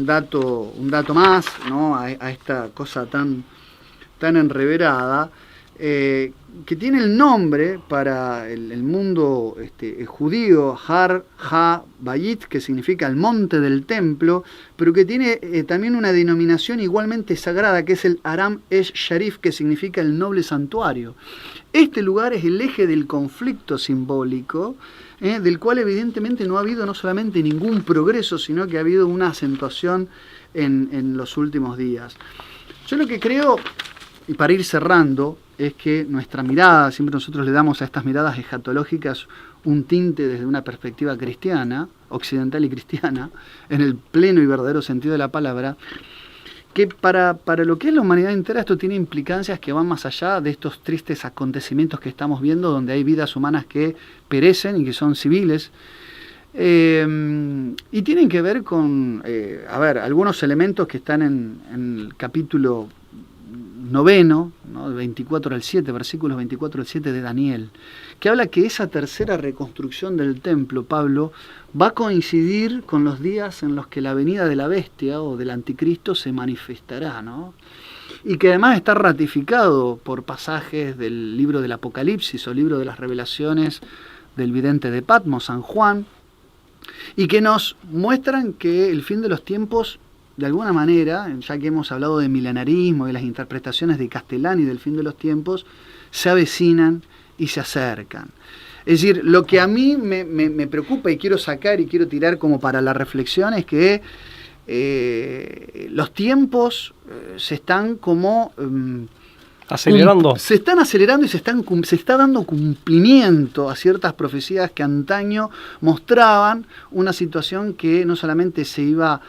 S2: dato más, ¿no?, a esta cosa tan enreverada, que tiene el nombre para el mundo judío, Har HaBayit, que significa el monte del templo, pero que tiene también una denominación igualmente sagrada, que es el Aram Esh Sharif, que significa el noble santuario. Este lugar es el eje del conflicto simbólico, del cual evidentemente no ha habido no solamente ningún progreso, sino que ha habido una acentuación en los últimos días. Yo lo que creo, y para ir cerrando, es que nuestra mirada, siempre nosotros le damos a estas miradas escatológicas un tinte desde una perspectiva cristiana, occidental y cristiana, en el pleno y verdadero sentido de la palabra, que para lo que es la humanidad entera esto tiene implicancias que van más allá de estos tristes acontecimientos que estamos viendo, donde hay vidas humanas que perecen y que son civiles, y tienen que ver con algunos elementos que están en el capítulo 9, ¿no?, 24 al 7, versículos 24 al 7 de Daniel, que habla que esa tercera reconstrucción del templo, Pablo, va a coincidir con los días en los que la venida de la bestia o del anticristo se manifestará, ¿no?, y que además está ratificado por pasajes del libro del Apocalipsis o libro de las revelaciones del vidente de Patmos, San Juan, y que nos muestran que el fin de los tiempos, de alguna manera, ya que hemos hablado de milenarismo y las interpretaciones de Castellani del fin de los tiempos, se avecinan y se acercan. Es decir, lo que a mí me preocupa y quiero sacar y quiero tirar como para la reflexión es que los tiempos se están como
S3: acelerando.
S2: Se están acelerando y se está dando cumplimiento a ciertas profecías que antaño mostraban una situación que no solamente se iba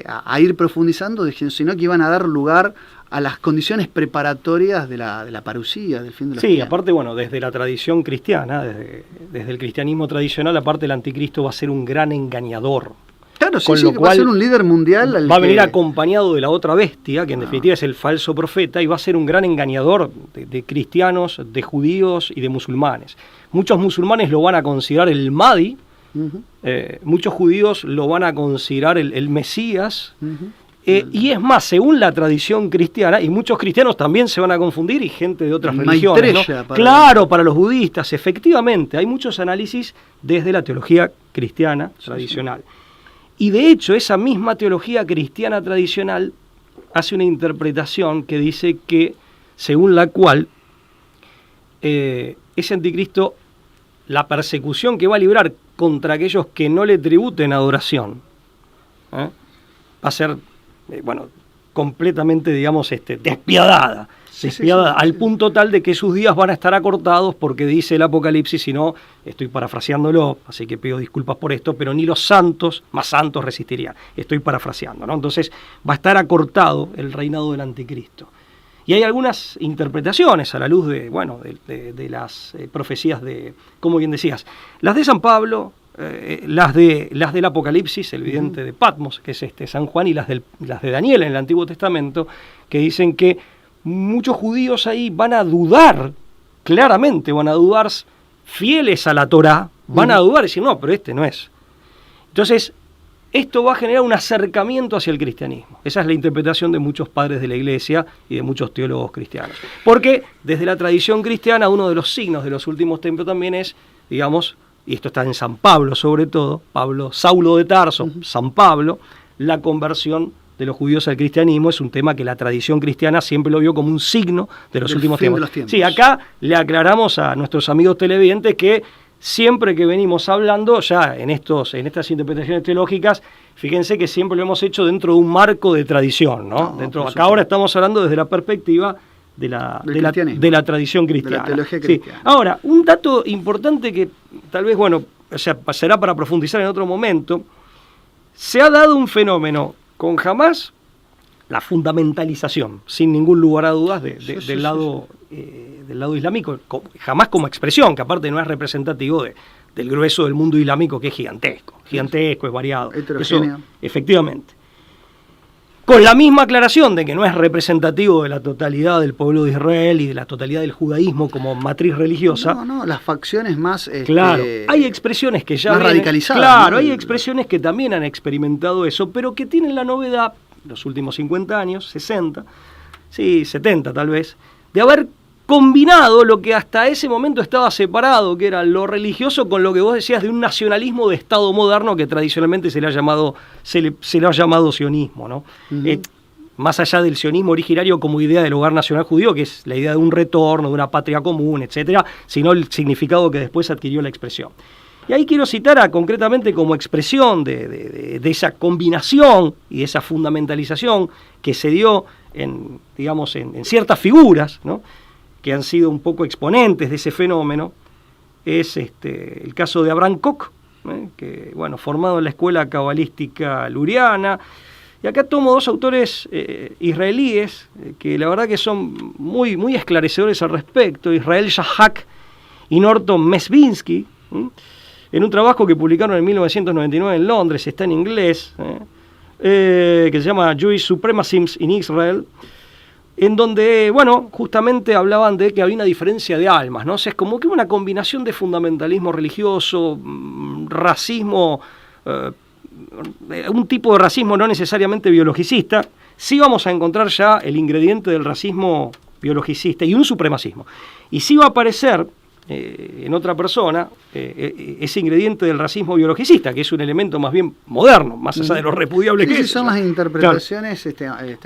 S2: a ir profundizando, sino que iban a dar lugar a las condiciones preparatorias de la parusía, del fin de los tiempos.
S3: Aparte, bueno, desde la tradición cristiana, desde el cristianismo tradicional, aparte el anticristo va a ser un gran engañador.
S2: Claro, sí, que va a ser un líder mundial.
S3: Va a venir acompañado de la otra bestia, que en definitiva es el falso profeta, y va a ser un gran engañador de cristianos, de judíos y de musulmanes. Muchos musulmanes lo van a considerar el Mahdi, muchos judíos lo van a considerar el Mesías, y es más, según la tradición cristiana, y muchos cristianos también se van a confundir, y gente de otras religiones, ¿no? Claro, para los budistas, efectivamente, hay muchos análisis desde la teología cristiana tradicional. Y de hecho, esa misma teología cristiana tradicional hace una interpretación que dice que, según la cual, ese anticristo, la persecución que va a librar contra aquellos que no le tributen adoración, va a ser, completamente, digamos, despiadada. Al punto tal de que sus días van a estar acortados, porque dice el Apocalipsis, si no, estoy parafraseándolo, así que pido disculpas por esto, pero ni los santos, más santos, resistirían. Estoy parafraseando, ¿no? Entonces va a estar acortado el reinado del anticristo. Y hay algunas interpretaciones a la luz de las profecías de, como bien decías, las de San Pablo, las del Apocalipsis, el vidente de Patmos, que es San Juan, y las de Daniel en el Antiguo Testamento, que dicen que muchos judíos ahí van a dudar, claramente van a dudar, fieles a la Torá, van a dudar y decir, no, pero este no es. Entonces, esto va a generar un acercamiento hacia el cristianismo. Esa es la interpretación de muchos padres de la Iglesia y de muchos teólogos cristianos. Porque desde la tradición cristiana, uno de los signos de los últimos tiempos también es, digamos, y esto está en San Pablo sobre todo, Saulo de Tarso, San Pablo, la conversión de los judíos al cristianismo. Es un tema que la tradición cristiana siempre lo vio como un signo de los últimos tiempos. Sí, acá le aclaramos a nuestros amigos televidentes que siempre que venimos hablando, ya en estas interpretaciones teológicas, fíjense que siempre lo hemos hecho dentro de un marco de tradición, ¿no? Acá ahora estamos hablando desde la perspectiva de la tradición cristiana. De la teología cristiana. Sí. Ahora, un dato importante que tal vez, será para profundizar en otro momento, se ha dado un fenómeno con jamás la fundamentalización, sin ningún lugar a dudas, del lado islámico, jamás como expresión, que aparte no es representativo del grueso del mundo islámico, que es gigantesco, es variado. Heterogéneo. Eso, efectivamente. Con la misma aclaración de que no es representativo de la totalidad del pueblo de Israel y de la totalidad del judaísmo como matriz religiosa.
S2: No, las facciones más...
S3: claro, hay expresiones que ya...
S2: Más radicalizadas.
S3: Claro, hay expresiones que también han experimentado eso, pero que tienen la novedad, los últimos 50 años, 60, 70 tal vez, de haber combinado lo que hasta ese momento estaba separado, que era lo religioso, con lo que vos decías de un nacionalismo de Estado moderno que tradicionalmente se le ha llamado sionismo, ¿no? Más allá del sionismo originario como idea del hogar nacional judío, que es la idea de un retorno, de una patria común, etcétera, sino el significado que después adquirió la expresión. Y ahí quiero citar concretamente como expresión de esa combinación y esa fundamentalización que se dio en ciertas figuras, ¿no?, que han sido un poco exponentes de ese fenómeno, es el caso de Abraham Kook, que, formado en la escuela cabalística luriana. Y acá tomo dos autores israelíes que la verdad que son muy, muy esclarecedores al respecto, Israel Shahak y Norton Mesvinsky, en un trabajo que publicaron en 1999 en Londres, está en inglés, que se llama Jewish Supremacy in Israel, en donde, justamente hablaban de que había una diferencia de almas, ¿no? O sea, es como que una combinación de fundamentalismo religioso, racismo, un tipo de racismo no necesariamente biologicista. Sí vamos a encontrar ya el ingrediente del racismo biologicista y un supremacismo. Y sí va a aparecer en otra persona ese ingrediente del racismo biologicista, que es un elemento más bien moderno, más allá de lo repudiable que es.
S2: Son las interpretaciones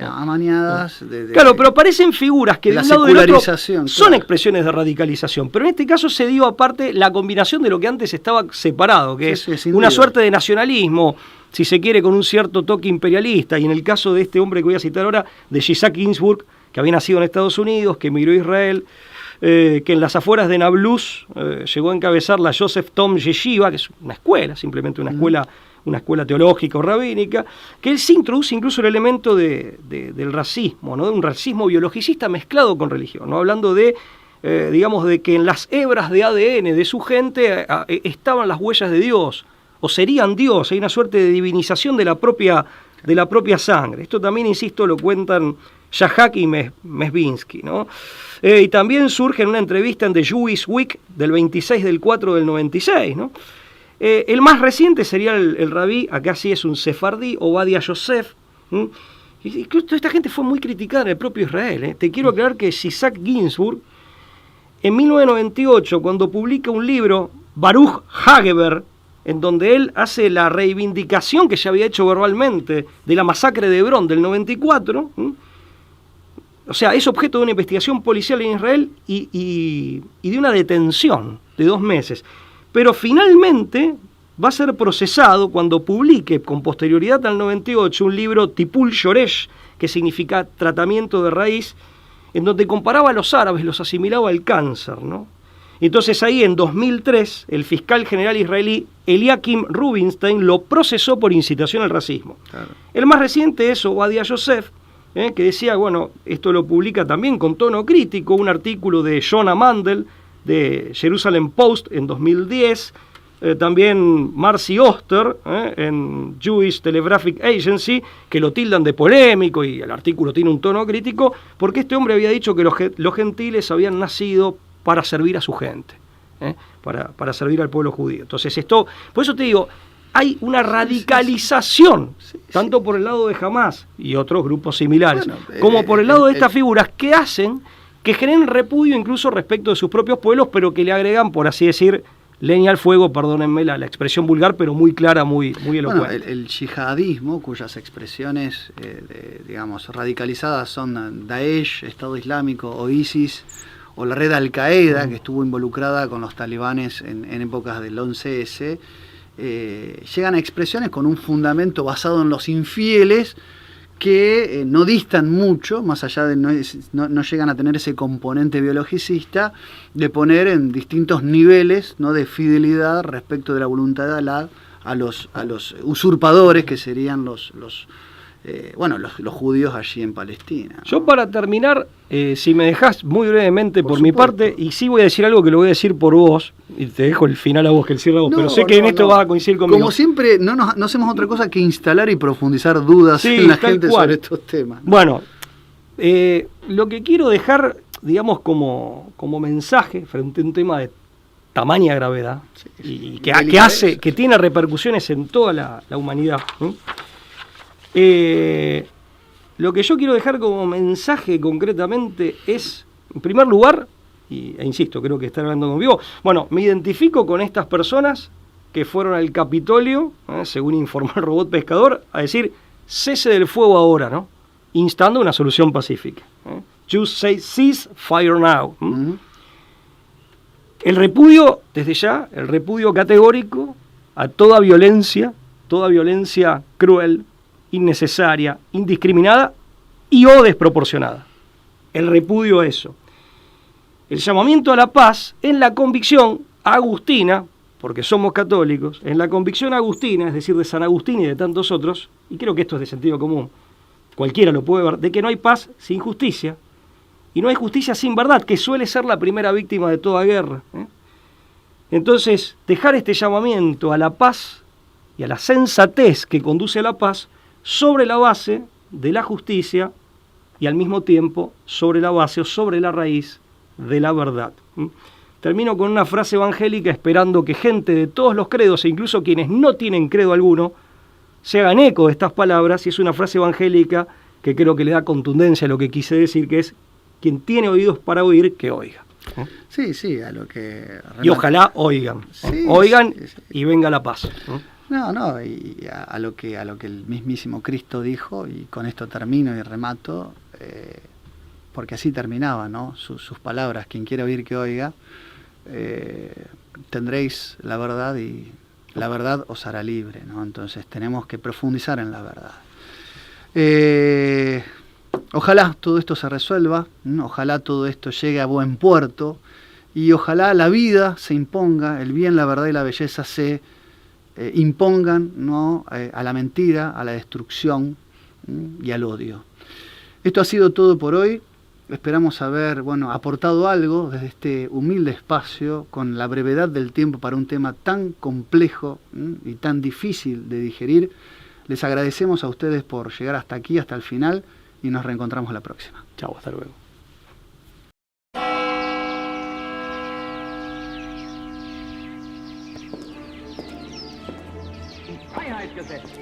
S2: amañadas.
S3: Claro, pero parecen figuras que de un lado y del otro son expresiones de radicalización, pero en este caso se dio aparte la combinación de lo que antes estaba separado, que es una suerte de nacionalismo, si se quiere, con un cierto toque imperialista, y en el caso de este hombre que voy a citar ahora, de Isaac Ginsburg, que había nacido en Estados Unidos, que emigró a Israel, que en las afueras de Nablus llegó a encabezar la Joseph Tom Yeshiva, que es una escuela, simplemente una escuela teológica o rabínica, que él se introduce incluso el elemento del racismo, ¿no? De un racismo biologicista mezclado con religión, ¿no? Hablando de, digamos, de que en las hebras de ADN de su gente estaban las huellas de Dios, o serían Dios, hay una suerte de divinización de la propia sangre. Esto también, insisto, lo cuentan Shahak y Mesbinsky, ¿no? Y también surge en una entrevista en The Jewish Week del 26/4/96, ¿no? El más reciente sería el rabí, acá sí es un sefardí, Obadia Yosef. Y toda esta gente fue muy criticada en el propio Israel. Te quiero aclarar que Isaac Ginsburg, en 1998, cuando publica un libro, Baruch Hageber, en donde él hace la reivindicación que ya había hecho verbalmente de la masacre de Hebrón del 94, o sea, es objeto de una investigación policial en Israel y de una detención de 2 meses. Pero finalmente va a ser procesado cuando publique con posterioridad al 98 un libro Tipul Shoresh, que significa tratamiento de raíz, en donde comparaba a los árabes, los asimilaba al cáncer, ¿no? Entonces ahí en 2003 el fiscal general israelí Eliakim Rubinstein lo procesó por incitación al racismo. Claro. El más reciente es Obadia Yosef, que decía, bueno, esto lo publica también con tono crítico, un artículo de Jonah Mandel de Jerusalem Post en 2010, también Marcy Oster en Jewish Telegraphic Agency, que lo tildan de polémico y el artículo tiene un tono crítico, porque este hombre había dicho que los gentiles habían nacido para servir a su gente, para servir al pueblo judío. Entonces esto, por eso te digo, hay una radicalización, tanto por el lado de Hamás y otros grupos similares, como por el lado de estas figuras que hacen que generen repudio incluso respecto de sus propios pueblos, pero que le agregan, por así decir, leña al fuego, perdónenme la expresión vulgar, pero muy clara, muy elocuente.
S2: Bueno, el yihadismo, cuyas expresiones, digamos, radicalizadas son Daesh, Estado Islámico o ISIS, o la red Al-Qaeda, que estuvo involucrada con los talibanes en épocas del 11S, llegan a expresiones con un fundamento basado en los infieles que no distan mucho, más allá de no llegan a tener ese componente biologicista, de poner en distintos niveles, ¿no?, de fidelidad respecto de la voluntad de Alá a los usurpadores que serían los judíos allí en Palestina, ¿no?
S3: Yo, para terminar, si me dejás muy brevemente por mi parte, y sí voy a decir algo que lo voy a decir por vos, y te dejo el final a vos, que el cierre a vos, pero sé que en esto vas a coincidir conmigo.
S2: Como siempre, no hacemos otra cosa que instalar y profundizar dudas en la gente sobre estos temas, ¿no? Bueno,
S3: lo que quiero dejar, digamos, como mensaje frente a un tema de tamaña gravedad, y que tiene repercusiones en toda la humanidad, ¿no? Lo que yo quiero dejar como mensaje concretamente es, en primer lugar, e insisto, creo que están hablando conmigo, bueno, me identifico con estas personas que fueron al Capitolio, según informó el robot pescador, a decir, cese del fuego ahora, ¿no? Instando una solución pacífica. Just say cease fire now. El repudio, desde ya, el repudio categórico a toda violencia cruel, innecesaria, indiscriminada y o desproporcionada. El repudio a eso. El llamamiento a la paz en la convicción agustina, porque somos católicos, en la convicción agustina, es decir, de San Agustín y de tantos otros, y creo que esto es de sentido común, cualquiera lo puede ver, de que no hay paz sin justicia, y no hay justicia sin verdad, que suele ser la primera víctima de toda guerra. Entonces, dejar este llamamiento a la paz y a la sensatez que conduce a la paz sobre la base de la justicia y al mismo tiempo sobre la base o sobre la raíz de la verdad. Termino con una frase evangélica, esperando que gente de todos los credos, e incluso quienes no tienen credo alguno, se hagan eco de estas palabras, y es una frase evangélica que creo que le da contundencia a lo que quise decir, que es: quien tiene oídos para oír, que oiga.
S2: Sí, a lo que...
S3: Y ojalá oigan, oigan y venga la paz.
S2: Y a lo que el mismísimo Cristo dijo, y con esto termino y remato, porque así terminaba, ¿no?, sus palabras: quien quiera oír, que oiga, tendréis la verdad y la verdad os hará libre, ¿no? Entonces tenemos que profundizar en la verdad. Ojalá todo esto se resuelva, ojalá todo esto llegue a buen puerto y ojalá la vida se imponga, el bien, la verdad y la belleza se impongan, ¿no?, a la mentira, a la destrucción y al odio. Esto ha sido todo por hoy. Esperamos haber aportado algo desde este humilde espacio con la brevedad del tiempo para un tema tan complejo y tan difícil de digerir. Les agradecemos a ustedes por llegar hasta aquí, hasta el final, y nos reencontramos la próxima.
S3: Chau, hasta luego.
S1: Freiheit gesetzt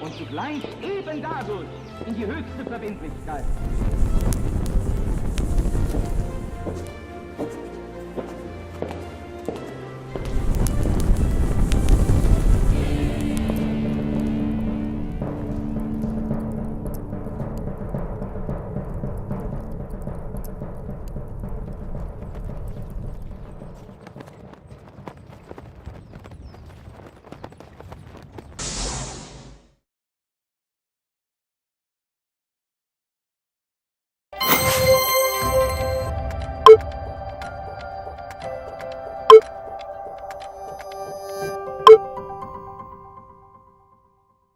S1: und zugleich eben dadurch in die höchste Verbindlichkeit.